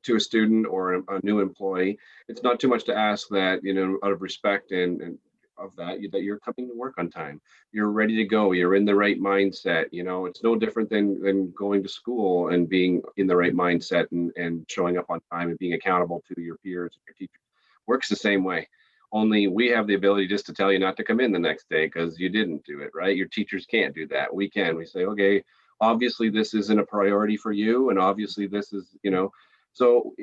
a student or a new employee. It's not too much to ask that, out of respect and of that you're coming to work on time. You're ready to go. You're in the right mindset. It's no different than going to school and being in the right mindset and showing up on time and being accountable to your peers, your teachers. Works the same way. Only we have the ability just to tell you not to come in the next day because you didn't do it, right? Your teachers can't do that. We can. We say, okay, obviously this isn't a priority for you, and obviously this is, so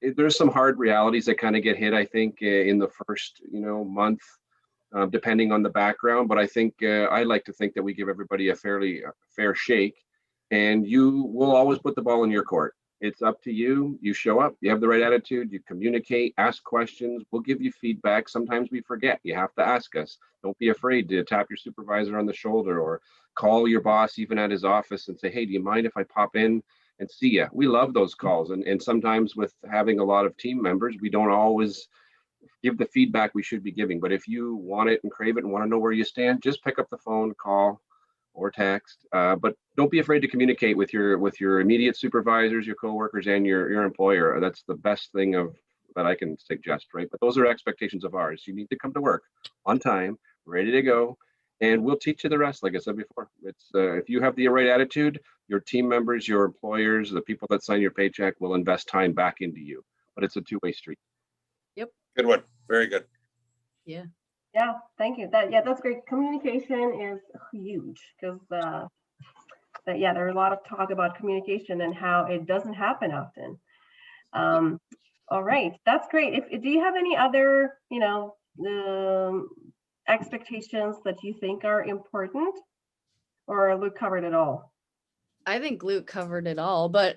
there's some hard realities that kind of get hit, I think, in the first, month, depending on the background. But I think I like to think that we give everybody a fair shake, and you will always put the ball in your court. It's up to you. You show up, you have the right attitude, you communicate, ask questions. We'll give you feedback. Sometimes we forget. You have to ask us. Don't be afraid to tap your supervisor on the shoulder or call your boss even at his office and say, hey, do you mind if I pop in and see you? We love those calls. And sometimes with having a lot of team members, we don't always give the feedback we should be giving. But if you want it and crave it and want to know where you stand, just pick up the phone, call, or text, but don't be afraid to communicate with your immediate supervisors, your coworkers, and your employer. That's the best thing that I can suggest, right? But those are expectations of ours. You need to come to work on time, ready to go, and we'll teach you the rest. Like I said before, it's if you have the right attitude, your team members, your employers, the people that sign your paycheck will invest time back into you. But it's a two-way street. Yep. Good one. Very good. Yeah. Yeah, thank you. That's great. Communication is huge because there's a lot of talk about communication and how it doesn't happen often. All right, that's great. Do you have any other expectations that you think are important, or Luke covered it all? I think Luke covered it all, but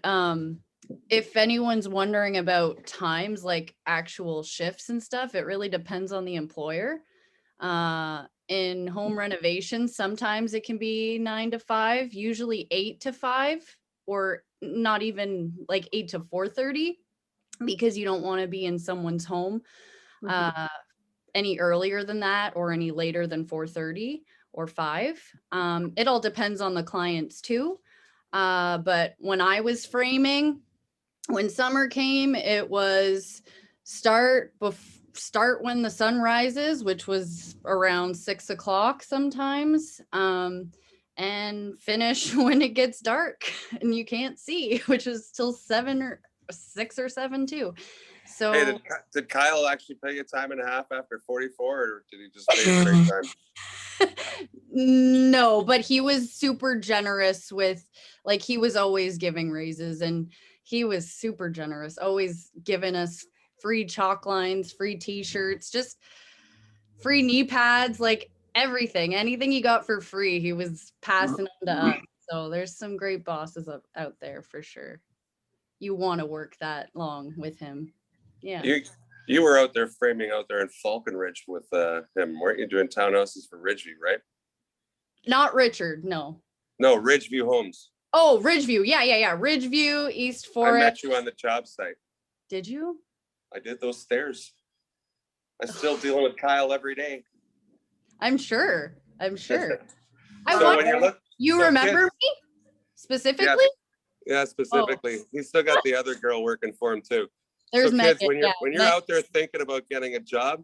if anyone's wondering about times, like actual shifts and stuff, it really depends on the employer. In home renovations, sometimes it can be 9 to 5, usually 8 to 5, or not even like 8 to 4:30, because you don't want to be in someone's home any earlier than that or any later than 4:30 or 5. It all depends on the clients too. But when I was framing, when summer came, it was start when the sun rises, which was around 6 o'clock sometimes, and finish when it gets dark and you can't see, which is till 7 or 6 or 7 too. So hey, did Kyle actually pay you time and a half after 44, or did he just pay you straight time? No, but he was super generous with, like, he was always giving raises, and he was super generous, always giving us free chalk lines, free t-shirts, just free knee pads, like everything, anything he got for free, he was passing on to us. So there's some great bosses out there for sure. You want to work that long with him. Yeah. You were out there framing out there in Falconridge with him, weren't you, doing townhouses for Ridgeview, right? Not Richard, no. No, Ridgeview Homes. Oh, Ridgeview. Yeah. Ridgeview, East Forest. I met you on the job site. Did you? I did those stairs. I'm still dealing with Kyle every day. I'm sure. I So wonder, when you remember me specifically? Yeah, specifically. He's still got the other girl working for him too. There's So kids, Megan. when you're out there thinking about getting a job,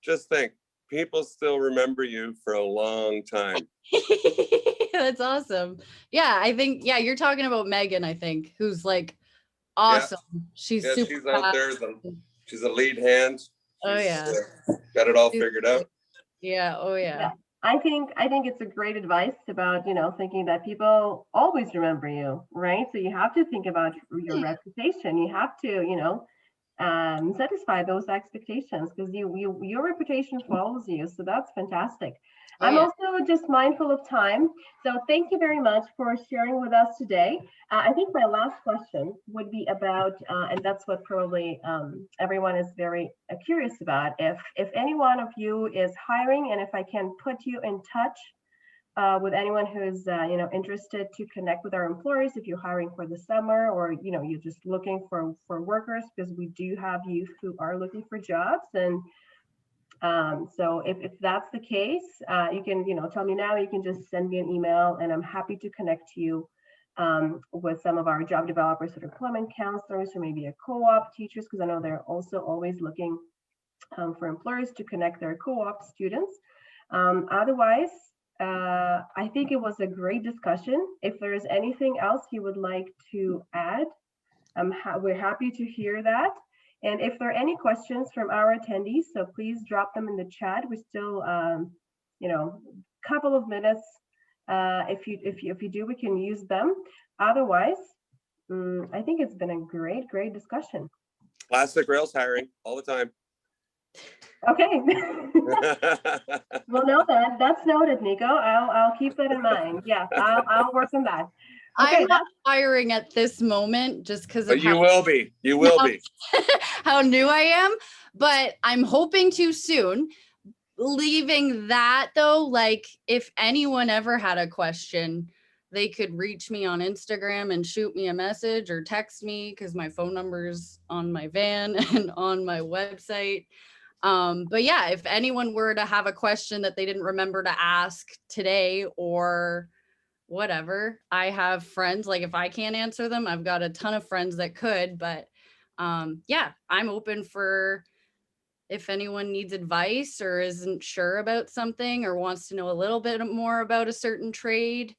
just think, people still remember you for a long time. That's awesome. Yeah, I think, yeah, you're talking about Megan, I think, who's like awesome. She's Yeah, super she's out fast. there. She's a lead hand. Oh, She's, yeah. got it all She's figured out. Yeah, oh yeah. Yeah. I think it's a great advice about, thinking that people always remember you, right? So you have to think about your reputation. You have to, satisfy those expectations, because your reputation follows you. So that's fantastic. Oh, I'm yeah. also just mindful of time. So thank you very much for sharing with us today. I think my last question would be about, and that's what probably everyone is very curious about, if any one of you is hiring, and if I can put you in touch with anyone who's interested to connect with our employers, if you're hiring for the summer, or you're just looking for workers, because we do have youth who are looking for jobs. And so if that's the case, you can tell me now. You can just send me an email, and I'm happy to connect you with some of our job developers or employment counselors, or maybe a co-op teachers, because I know they're also always looking for employers to connect their co-op students. Otherwise, I think it was a great discussion. If there's anything else you would like to add, we're happy to hear that. And if there are any questions from our attendees, so please drop them in the chat. We're still, couple of minutes. If you do, we can use them. Otherwise, I think it's been a great discussion. Plastic rails hiring all the time. Okay. Well, no, that's noted, Nico. I'll keep that in mind. Yeah, I'll work on that. Okay, I'm not hiring at this moment just because of But you will be. You will be. how new I am, but I'm hoping to soon. Leaving that though, like if anyone ever had a question, they could reach me on Instagram and shoot me a message or text me, because my phone number's on my van and on my website. But yeah, if anyone were to have a question that they didn't remember to ask today or whatever, I have friends, like if I can't answer them, I've got a ton of friends that could. But yeah, I'm open for if anyone needs advice or isn't sure about something or wants to know a little bit more about a certain trade.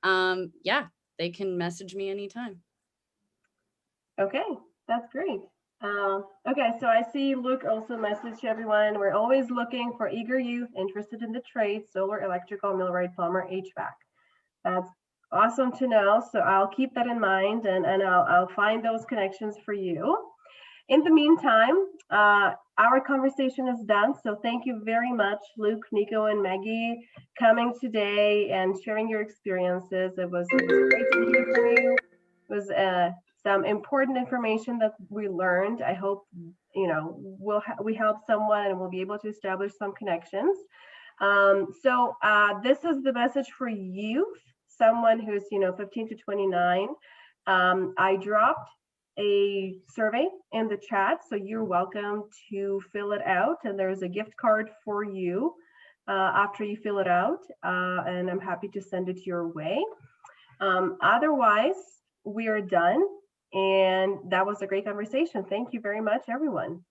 Yeah, they can message me anytime. Okay, that's great. Okay, so I see Luke also messaged everyone. We're always looking for eager youth interested in the trade: solar, electrical, millwright, plumber, HVAC. That's awesome to know. So I'll keep that in mind, and I'll find those connections for you. In the meantime, our conversation is done. So thank you very much, Luke, Nico, and Maggie, coming today and sharing your experiences. It was great to hear from you. It was some important information that we learned. I hope we help someone and we'll be able to establish some connections. So this is the message for youth, someone who's 15 to 29. I dropped a survey in the chat, so you're welcome to fill it out, and there's a gift card for you after you fill it out, and I'm happy to send it your way. Otherwise, we are done, and that was a great conversation. Thank you very much, everyone.